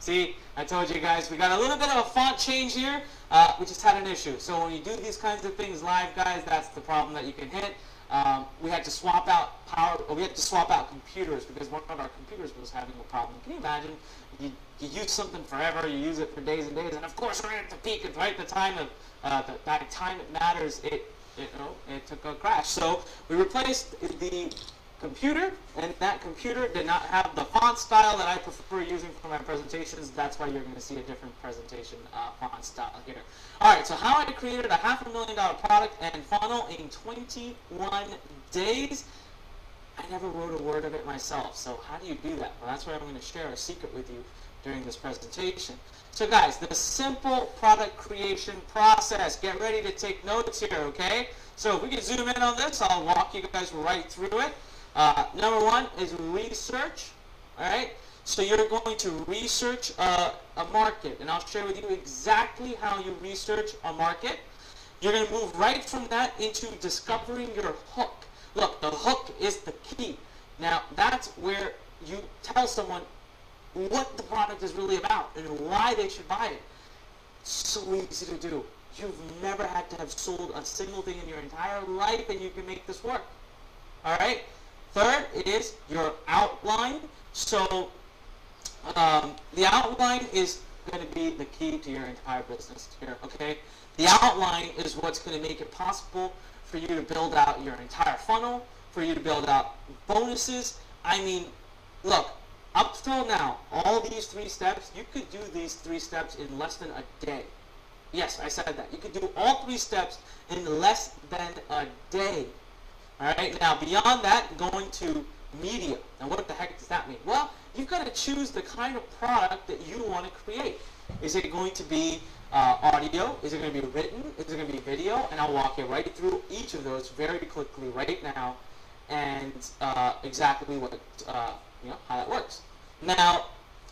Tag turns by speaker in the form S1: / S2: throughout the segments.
S1: See, I told you guys, we got a little bit of a font change here. We just had an issue. So when you do these kinds of things live, guys, that's the problem that you can hit. We had to swap out computers because one of our computers was having a problem. Can you imagine? You use something forever, you use it for days and days, and of course right at the peak, and right at the time of that time it matters, it took a crash. So we replaced the computer, and that computer did not have the font style that I prefer using for my presentations. That's why you're going to see a different presentation font style here. Alright, so how I created a $500,000 product and funnel in 21 days. I never wrote a word of it myself, so how do you do that? Well, that's why I'm going to share a secret with you during this presentation. So guys, the simple product creation process. Get ready to take notes here, okay? So if we can zoom in on this, I'll walk you guys right through it. Number one is research, alright? So you're going to research a market, and I'll share with you exactly how you research a market. You're going to move right from that into discovering your hook. Look, the hook is the key. Now, that's where you tell someone what the product is really about and why they should buy it. So easy to do. You've never had to have sold a single thing in your entire life, and you can make this work. Alright? Third is your outline. So the outline is going to be the key to your entire business here, okay? The outline is what's going to make it possible for you to build out your entire funnel, for you to build out bonuses. I mean, look, up till now, all these 3 steps, you could do these 3 steps in less than a day. Yes, I said that. You could do all 3 steps in less than a day. Alright, now beyond that, going to media. And what the heck does that mean? Well, you've got to choose the kind of product that you want to create. Is it going to be audio? Is it going to be written? Is it going to be video? And I'll walk you right through each of those very quickly right now, and exactly what how that works. Now,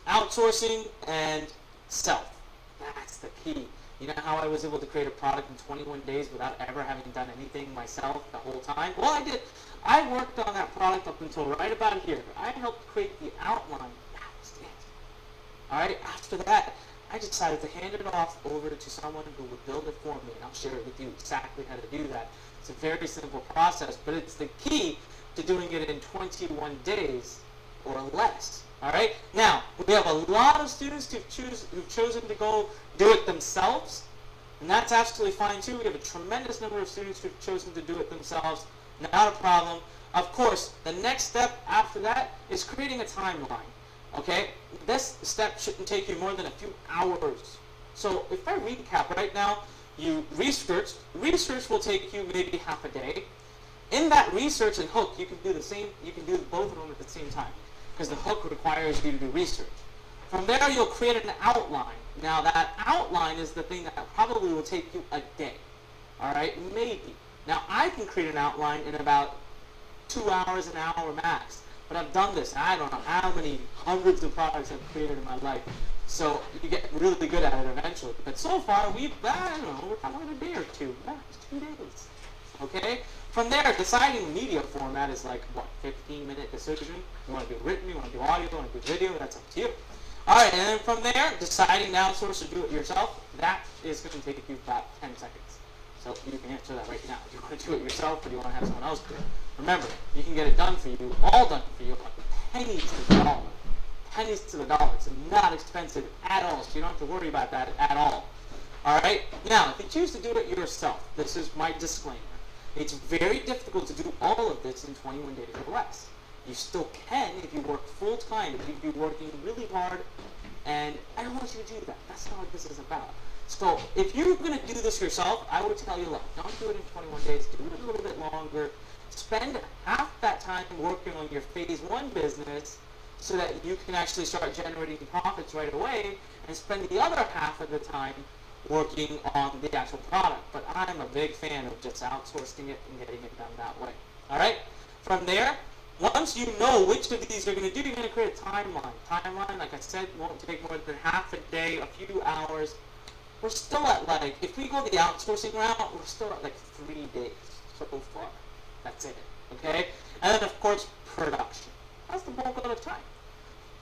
S1: outsourcing and self. That's the key. You know how I was able to create a product in 21 days without ever having done anything myself the whole time? Well, I did. I worked on that product up until right about here. I helped create the outline. That was it. Alright, after that, I decided to hand it off over to someone who would build it for me, and I'll share it with you exactly how to do that. It's a very simple process, but it's the key to doing it in 21 days or less. Alright? Now, we have a lot of students who've chosen to go do it themselves, and that's absolutely fine too. We have a tremendous number of students who've chosen to do it themselves. Not a problem. Of course, the next step after that is creating a timeline. Okay? This step shouldn't take you more than a few hours. So if I recap right now, you research. Research will take you maybe half a day. In that research and hook, you can do the same. You can do both of them at the same time, because the hook requires you to do research. From there, you'll create an outline. Now, that outline is the thing that probably will take you a day. All right? Maybe. Now, I can create an outline in about 2 hours, an hour max. But I've done this. I don't know how many hundreds of products I've created in my life. So you get really good at it eventually. But so far, we're talking a day or two. Max 2 days. Okay? From there, deciding media format is like, what, 15-minute decision? You want to do written, you want to do audio, you want to do video, that's up to you. Alright, and then from there, deciding to outsource or do it yourself, that is going to take you about 10 seconds. So you can answer that right now. Do you want to do it yourself, or do you want to have someone else do it? Remember, you can get it done for you, all done for you, like pennies to the dollar. Pennies to the dollar. It's not expensive at all, so you don't have to worry about that at all. Alright? Now, if you choose to do it yourself, this is my disclaimer. It's very difficult to do all of this in 21 days or less. You still can if you work full-time, if you'd be working really hard, and I don't want you to do that. That's not what this is about. So if you're going to do this yourself, I would tell you, look, don't do it in 21 days. Do it a little bit longer. Spend half that time working on your phase 1 business so that you can actually start generating profits right away, and spend the other half of the time working on the actual product. But I'm a big fan of just outsourcing it and getting it done that way. Alright? From there, once you know which of these you're going to do, you're going to create a timeline. Timeline, like I said, won't take more than half a day, a few hours. We're still at like, if we go the outsourcing route, we're still at like 3 days so far. That's it. Okay? And then of course, production. That's the bulk of the time.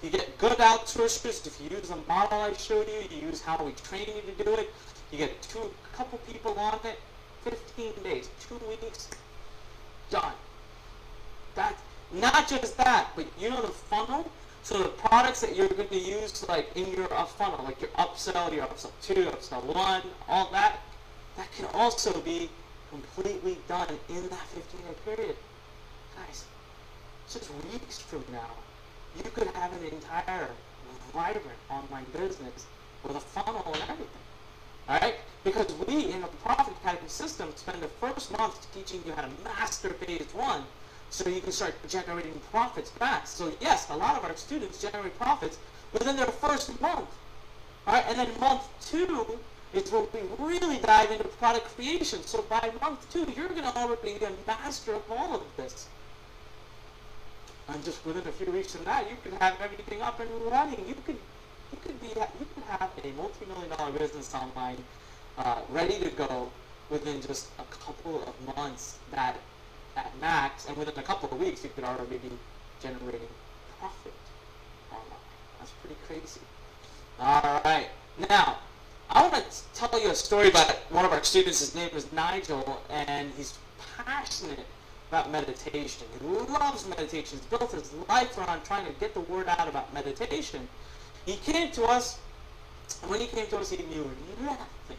S1: You get good outsourcers. If you use the model I showed you, you use how we train you to do it. You get a couple people on it, 15 days, 2 weeks, done. That's not just that, but you know the funnel. So the products that you're going to use, like in your funnel, like your upsell 2, upsell 1, all that, that can also be completely done in that 15-day period. Guys, just weeks from now, you could have an entire vibrant online business with a funnel and everything. Alright? Because we, in the Profit Academy system, spend the first month teaching you how to master phase 1 so you can start generating profits fast. So yes, a lot of our students generate profits within their first month. Alright? And then month 2 is where we really dive into product creation. So by month 2, you're going to already be a master of all of this. And just within a few weeks from that, you could have everything up and running. You could have a multi-million-dollar business online ready to go within just a couple of months at max, and within a couple of weeks, you could already be generating profit online. That's pretty crazy. All right, now I want to tell you a story about one of our students. His name is Nigel, and he's passionate about meditation. He loves meditation. He's built his life around trying to get the word out about meditation. He came to us, and when he came to us, he knew nothing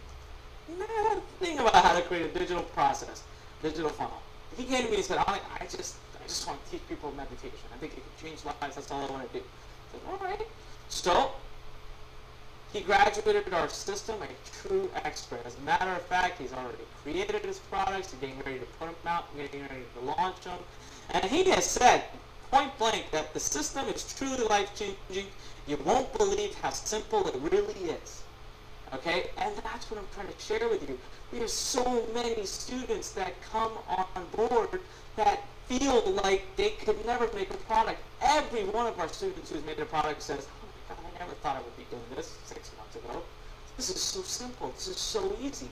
S1: about how to create a digital process, digital funnel. He came to me and said, I just want to teach people meditation. I think it can change lives. That's all I want to do. I said, all right. So he graduated our system, a true expert. As a matter of fact, he's already created his products. He's getting ready to put them out, getting ready to launch them. And he has said, point blank, that the system is truly life-changing. You won't believe how simple it really is. Okay? And that's what I'm trying to share with you. We have so many students that come on board that feel like they could never make a product. Every one of our students who's made a product says, oh my God, I never thought I would be doing this 6 months ago. This is so simple. This is so easy.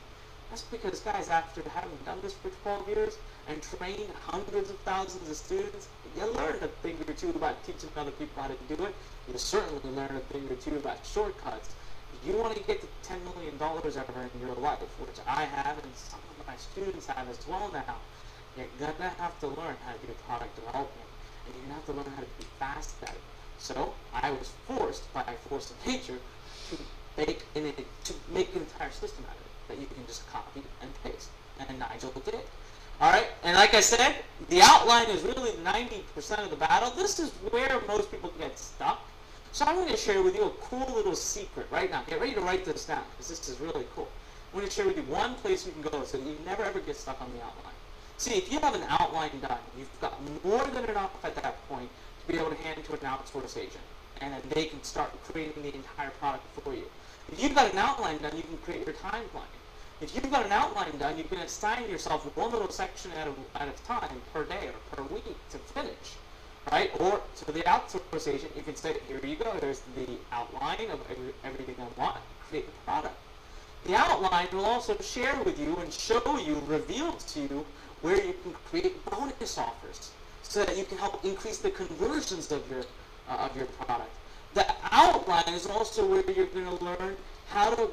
S1: That's because, guys, after having done this for 12 years and trained hundreds of thousands of students, you learned a thing or two about teaching other people how to do it. You certainly learn a thing or two about shortcuts. If you want to get to $10 million ever in your life, which I have and some of my students have as well now, you're going to have to learn how to do product development. And you're going to have to learn how to be fast at it. So I was forced, by force of nature, to make an entire system out of it that you can just copy and paste. And Nigel did. Alright, and like I said, the outline is really 90% of the battle. This is where most people get stuck. So I'm going to share with you a cool little secret right now. Get ready to write this down, because this is really cool. I'm going to share with you one place you can go so that you never ever get stuck on the outline. See, if you have an outline done, you've got more than enough at that point to be able to hand it to an outsource agent, and then they can start creating the entire product for you. If you've got an outline done, you can create your timeline. If you've got an outline done, you can assign yourself one little section at a time per day or per week to finish, right? Or to the outsource agent, you can say, here you go, there's the outline of everything I want, create the product. The outline will also share with you and show you, reveal to you, where you can create bonus offers so that you can help increase the conversions of your product. The outline is also where you're going to learn how to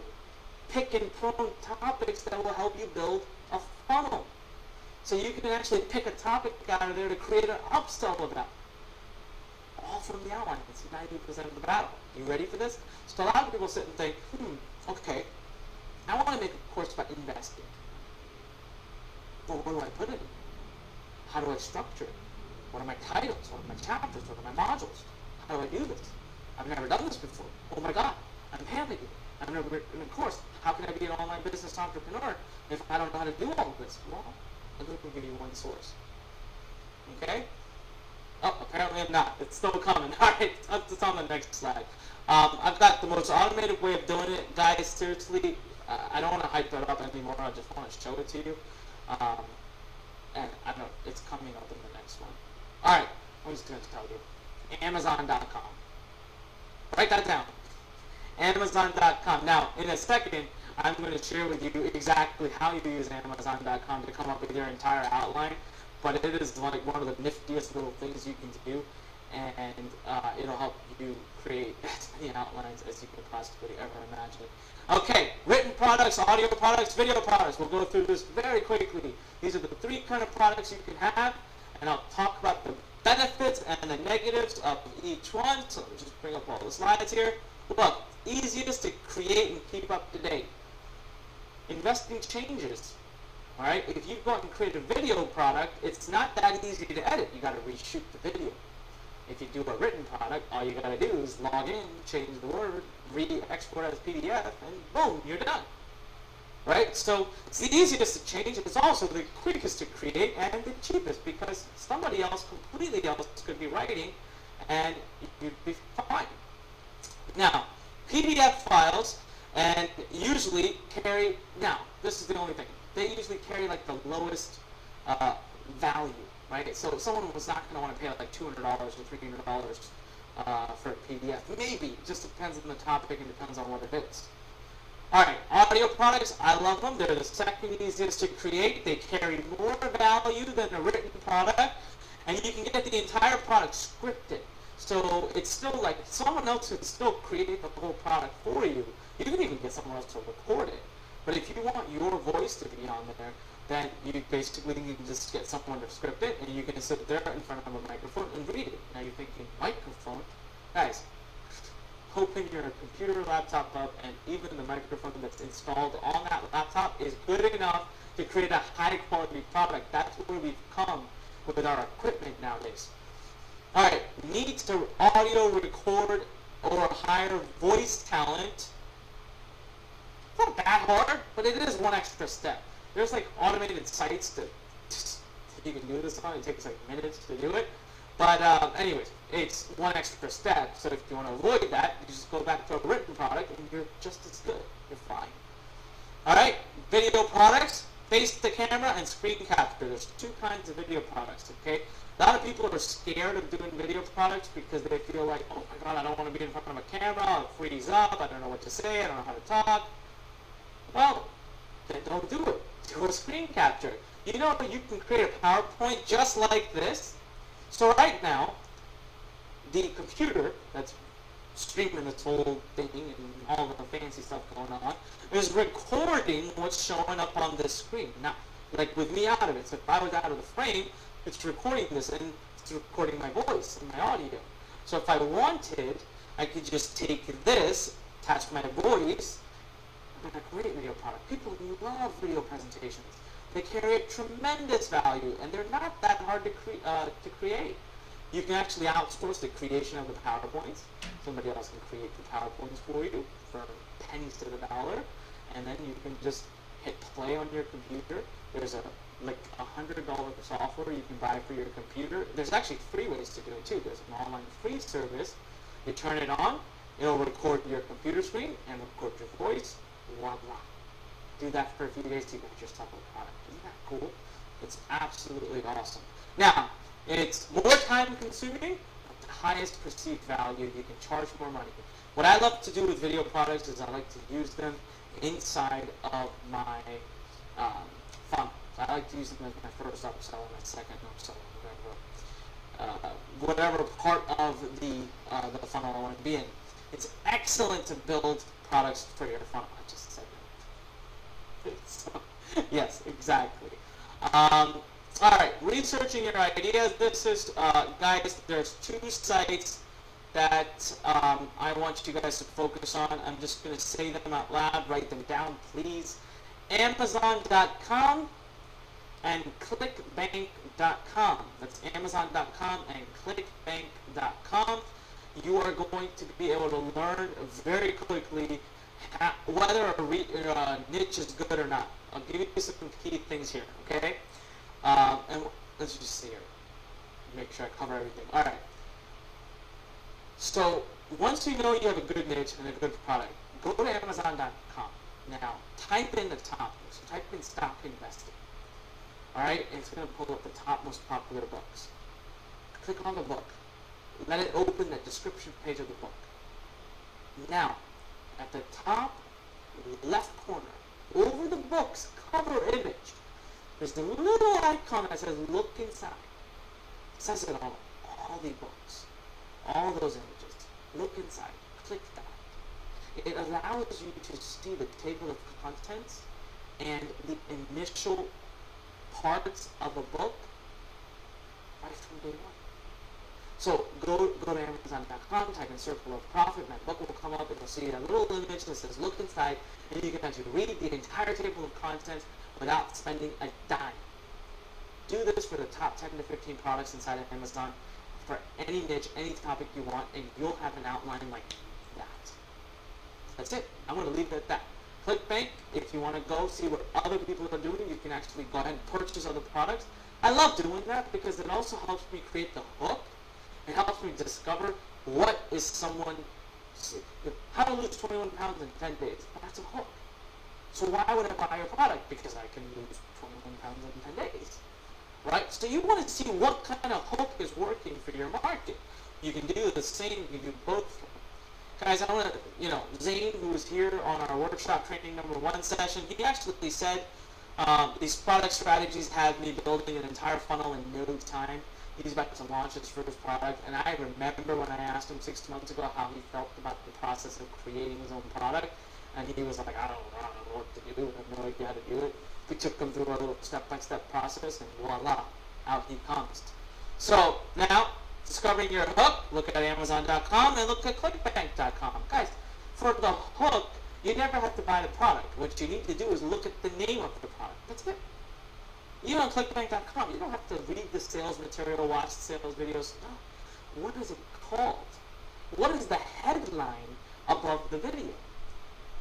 S1: pick and prone topics that will help you build a funnel. So you can actually pick a topic out of there to create an upsell about. All from the outline. It's 90% of the battle. You ready for this? So a lot of people sit and think, okay, I want to make a course about investing. Well, where do I put it? How do I structure it? What are my titles? What are my chapters? What are my modules? How do I do this? I've never done this before. Oh my God, I'm panicking. I've never written a course. How can I be an online business entrepreneur if I don't know how to do all of this? Well, let me give you one source. Okay? Oh, apparently I'm not. It's still coming. All right, it's on the next slide. I've got the most automated way of doing it. Guys, seriously, I don't want to hype that up anymore. I just want to show it to you. And I don't know, it's coming up in the next one. All right, I'm just going to tell you. Amazon.com. Write that down. Amazon.com. Now, in a second, I'm going to share with you exactly how you use Amazon.com to come up with your entire outline. But it is like one of the niftiest little things you can do. and it'll help you create as many outlines as you can possibly ever imagine. Okay, written products, audio products, video products. We'll go through this very quickly. These are the 3 kind of products you can have, and I'll talk about the benefits and the negatives of each one. So let me just bring up all the slides here. Look, easiest to create and keep up to date. Investing changes. All right, if you go out and create a video product, it's not that easy to edit. You got to reshoot the video. If you do a written product, all you got to do is log in, change the word, re-export as PDF, and boom, you're done. Right? So it's the easiest to change. It's also the quickest to create and the cheapest because somebody else, completely else, could be writing and you'd be fine. Now, PDF files and usually carry, now, this is the only thing, they usually carry like the lowest value, right? So someone was not going to want to pay like $200 or $300 for a PDF. Maybe, it just depends on the topic and depends on what it is. Alright, audio products, I love them. They're the second easiest to create. They carry more value than a written product, and you can get the entire product scripted. So it's still like someone else can still create the whole product for you. You can even get someone else to record it. But if you want your voice to be on there, then you basically can just get someone to script it, and you can sit there in front of a microphone and read it. Now you're thinking, microphone? Guys, open your computer, laptop up, and even the microphone that's installed on that laptop is good enough to create a high-quality product. That's where we've come with our equipment nowadays. Alright, need to audio record or hire voice talent. It's not that hard, but it is one extra step. There's like automated sites that you can do this on. It takes like minutes to do it. But anyways, it's one extra step. So if you want to avoid that, you just go back to a written product and you're just as good. You're fine. Alright, video products, face the camera and screen capture. There's 2 kinds of video products, okay? A lot of people are scared of doing video products because they feel like, oh my god, I don't want to be in front of a camera, I'll freeze up, I don't know what to say, I don't know how to talk. Well, then don't do it. Do a screen capture. You know, you can create a PowerPoint just like this. So right now, the computer that's streaming this whole thing and all the fancy stuff going on is recording what's showing up on this screen. Now, like with me out of it, so if I was out of the frame, it's recording this and it's recording my voice and my audio. So if I wanted, I could just take this, attach my voice, and a great video product. People love video presentations. They carry a tremendous value, and they're not that hard to create. You can actually outsource the creation of the PowerPoints. Somebody else can create the PowerPoints for you for pennies to the dollar, and then you can just hit play on your computer. There's like $100 software you can buy for your computer. There's actually free ways to do it too. There's an online free service. You turn it on, it'll record your computer screen and record your voice. Voila. Do that for a few days to get yourself a product. Isn't that cool? It's absolutely awesome. Now, it's more time consuming, but the highest perceived value. You can charge more money. What I love to do with video products is I like to use them inside of my funnel. I like to use them as my first upsell and my second upsell, whatever part of the funnel I want to be in. It's excellent to build products for your funnel. I just said that. So, yes, exactly. Alright, researching your ideas. This is, guys, there's 2 sites that I want you guys to focus on. I'm just going to say them out loud. Write them down, please. Amazon.com and clickbank.com. That's Amazon.com and clickbank.com. You are going to be able to learn very quickly whether a niche is good or not. I'll give you some key things here, okay? And let's just see here. Make sure I cover everything. Alright. So, once you know you have a good niche and a good product, go to Amazon.com. Now, type in the top. So type in stock investing. Alright? And it's going to pull up the top most popular books. Click on the book. Let it open the description page of the book. Now, at the top left corner, over the book's cover image, there's a little icon that says look inside. It says it on all the books. all those images, look inside, click that. It allows you to see the table of contents and the initial parts of a book right from day one. So go to Amazon.com, type in Circle of Profit, my book will come up, and you'll see a little image that says look inside, and you can actually read the entire table of contents without spending a dime. Do this for the top 10 to 15 products inside of Amazon for any niche, any topic you want, and you'll have an outline like that. That's it. I'm going to leave it at that. ClickBank, if you want to go see what other people are doing, you can actually go ahead and purchase other products. I love doing that because it also helps me create the hook. It helps me discover what is someone, how to lose 21 pounds in 10 days. That's a hook. So why would I buy your product? Because I can lose 21 pounds in 10 days. Right? So you want to see what kind of hook is working for your market. You can do the same, you can do both. Guys, I want to, Zane, who was here on our workshop training number 1 session, he actually said these product strategies have me building an entire funnel in no time. He's about to launch his first product, and I remember when I asked him 6 months ago how he felt about the process of creating his own product, and he was like, I don't know what to do, I have no idea how to do it. We took him through a little step-by-step process, and voila, out he comes. So now, discovering your hook, look at Amazon.com and look at ClickBank.com. Guys, for the hook, you never have to buy the product. What you need to do is look at the name of the product. That's it. Even on ClickBank.com, you don't have to read the sales material, watch the sales videos. No. What is it called? What is the headline above the video?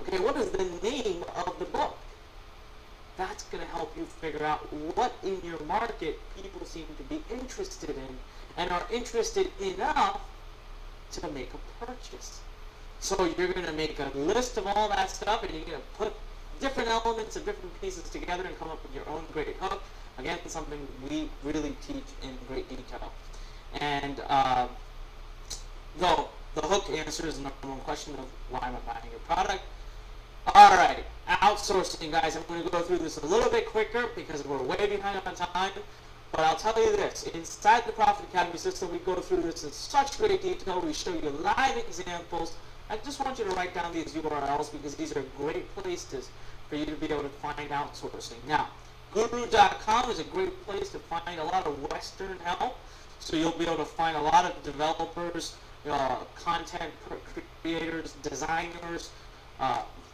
S1: Okay, what is the name of the book? That's going to help you figure out what in your market people seem to be interested in and are interested enough to make a purchase. So you're going to make a list of all that stuff, and you're going to put different elements of different pieces together and come up with your own great hook. Again, something we really teach in great detail. And though the hook answers the number one question of why am I buying your product. Alright, outsourcing, guys. I'm going to go through this a little bit quicker because we're way behind on time. But I'll tell you this, inside the Profit Academy system, we go through this in such great detail. We show you live examples. I just want you to write down these URLs because these are great places for you to be able to find outsourcing. Now, Guru.com is a great place to find a lot of Western help. So you'll be able to find a lot of developers, content creators, designers,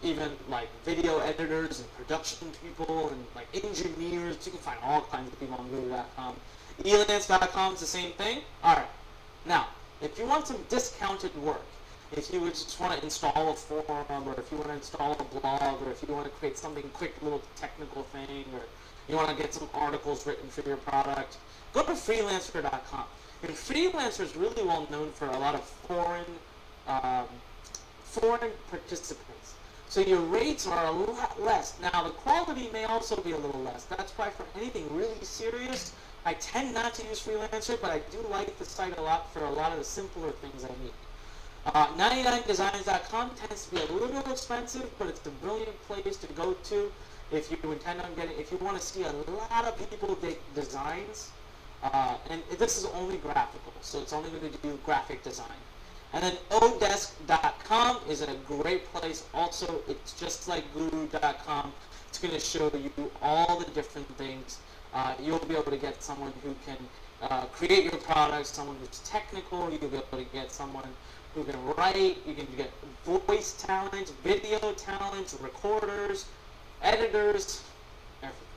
S1: even like video editors and production people and like engineers. You can find all kinds of people on Guru.com. Elance.com is the same thing. Alright, now, if you want some discounted work, if you just want to install a forum, or if you want to install a blog, or if you want to create something quick, little technical thing, or you want to get some articles written for your product, go to freelancer.com. And Freelancer is really well known for a lot of foreign participants. So your rates are a lot less. Now the quality may also be a little less. That's why for anything really serious, I tend not to use Freelancer, but I do like the site a lot for a lot of the simpler things I need. 99designs.com tends to be a little expensive, but it's a brilliant place to go to if you intend on getting, if you want to see a lot of people make designs, and this is only graphical, so it's only going to do graphic design. And then odesk.com is a great place also. It's just like guru.com. It's going to show you all the different things. You'll be able to get someone who can create your products, someone who's technical. You'll be able to get someone who can write. You can get voice talent, video talent, recorders, editors, everything.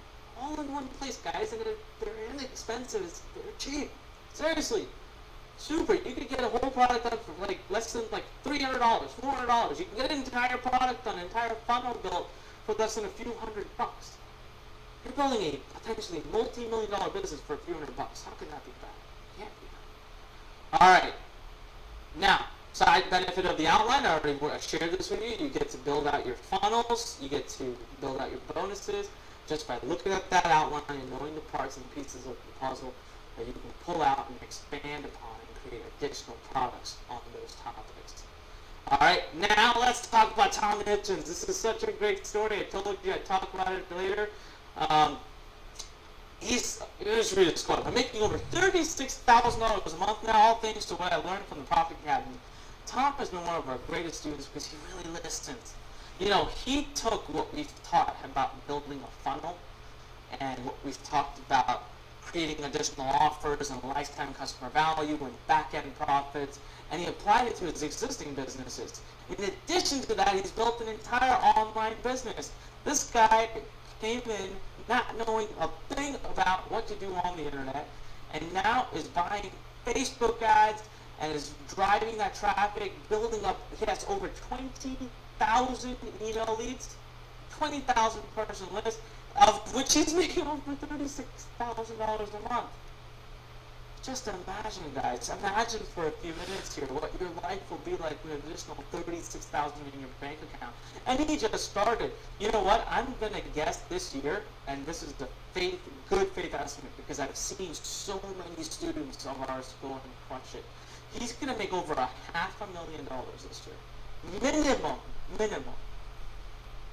S1: All in one place, guys. And they're inexpensive. They're cheap. Seriously. Super. You could get a whole product done for like less than like $300, $400. You can get an entire product done, an entire funnel built for less than a few $100. You're building a potentially multi-million-dollar business for a few $100. How could that be bad? Can't be bad. Alright. Now, side benefit of the outline, I already shared this with you. You get to build out your funnels. You get to build out your bonuses just by looking at that outline and knowing the parts and pieces of the puzzle that you can pull out and expand upon and create additional products on those topics. Alright, now let's talk about Tom Hitchens. This is such a great story. I told you I'd talk about it later. here's really quote. I'm making over $36,000 a month now, all thanks to what I learned from the Profit Academy. Tom has been one of our greatest students because he really listens. You know, he took what we've taught about building a funnel and what we've talked about creating additional offers and lifetime customer value and back-end profits, and he applied it to his existing businesses. In addition to that, he's built an entire online business. This guy came in not knowing a thing about what to do on the internet, and now is buying Facebook ads and is driving that traffic, building up. He has over 20,000 email leads, 20,000 person list, of which he's making over $36,000 a month. Just imagine, guys. Imagine for a few minutes here what your life will be like with an additional $36,000 in your bank account. And he just started. You know what? I'm gonna guess this year, and this is the good faith estimate, because I've seen so many students of ours go and crush it. He's gonna make over $500,000 this year, minimum.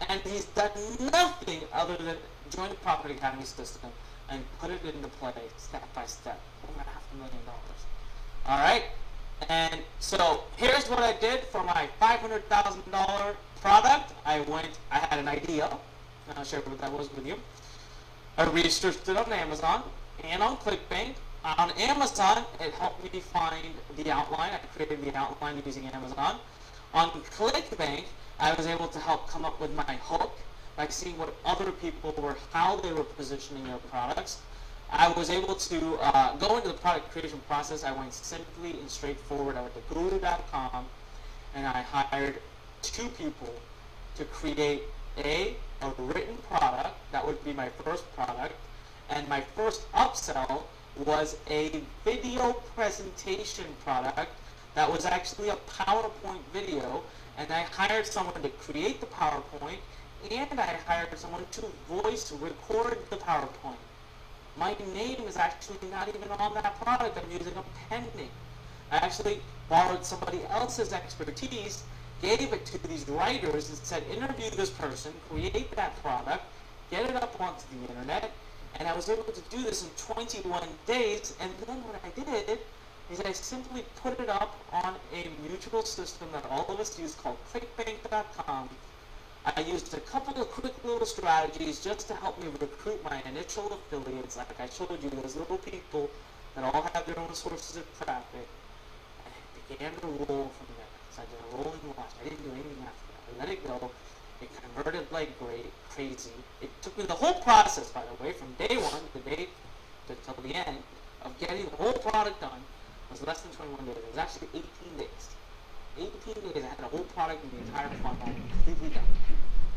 S1: And he's done nothing other than join the Profit Academy system and put it into play step by step. Over $500,000. All right, and so here's what I did for my $500,000 product. I had an idea, and I'll share what that was with you. I researched it on Amazon and on ClickBank. On Amazon, it helped me find the outline. I created the outline using Amazon. On ClickBank, I was able to help come up with my hook by seeing what other people were, how they were positioning their products. I was able to go into the product creation process. I went simply and straightforward. I went to guru.com and I hired 2 people to create a written product. That would be my first product. And my first upsell was a video presentation product that was actually a PowerPoint video. And I hired someone to create the PowerPoint, and I hired someone to voice record the PowerPoint. My name is actually not even on that product. I'm using a pen name. I actually borrowed somebody else's expertise, gave it to these writers and said, interview this person, create that product, get it up onto the internet, and I was able to do this in 21 days. And then what I did is I simply put it up on a mutual system that all of us use called clickbank.com. I used a couple of quick little strategies just to help me recruit my initial affiliates. Like I showed you, those little people that all have their own sources of traffic. And it began to roll from there. So I did a rolling watch. I didn't do anything after that. I let it go. It converted like crazy. It took me the whole process, by the way, from day one till the end of getting the whole product done. Was less than 21 days. It was actually 18 days. 18 days, I had a whole product in the entire funnel completely done.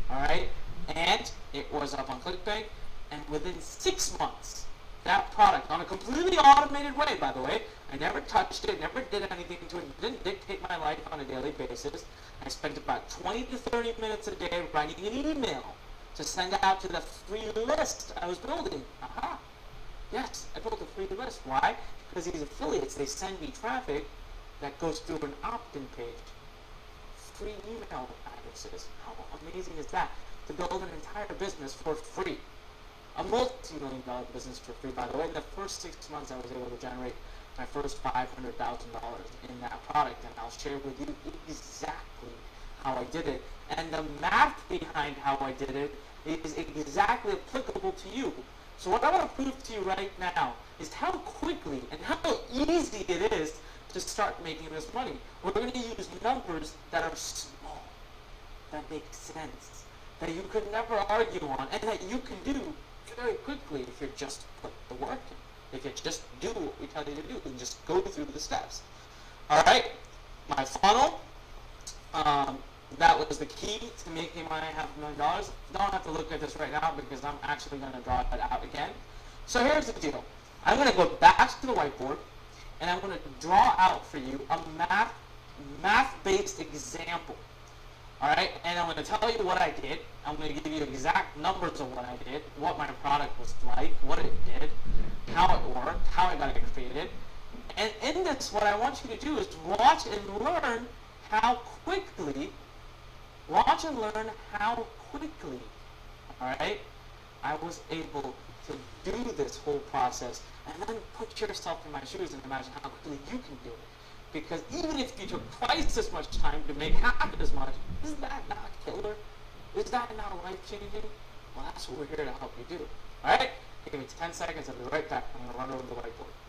S1: Alright? And it was up on ClickBank, and within 6 months, that product, on a completely automated way, by the way, I never touched it, never did anything to it, didn't dictate my life on a daily basis. I spent about 20 to 30 minutes a day writing an email to send out to the free list I was building. Aha! Yes, I built a free list. Why? Because these affiliates, they send me traffic that goes through an opt-in page. Free email addresses. How amazing is that? To build an entire business for free. A multi-million-dollar business for free, by the way. In the first 6 months, I was able to generate my first $500,000 in that product, and I'll share with you exactly how I did it. And the math behind how I did it is exactly applicable to you. So what I want to prove to you right now is how quickly and how easy it is to start making this money. We're going to use numbers that are small, that make sense, that you could never argue on, and that you can do very quickly if you just put the work in. If you just do what we tell you to do and just go through the steps. Alright, my funnel, that was the key to making my $500,000. Don't have to look at this right now because I'm actually going to draw it out again. So here's the deal. I'm going to go back to the whiteboard and I'm going to draw out for you a math-based example. Alright, and I'm going to tell you what I did. I'm going to give you exact numbers of what I did, what my product was like, what it did, how it worked, how I got it created. And in this, what I want you to do is watch and learn how quickly, alright, I was able to do this whole process, and then put yourself in my shoes and imagine how quickly you can do it. Because even if you took twice as much time to make half as much, is that not killer? Is that not life-changing? Well, that's what we're here to help you do. All right? Give me 10 seconds. I'll be right back. I'm going to run over the whiteboard.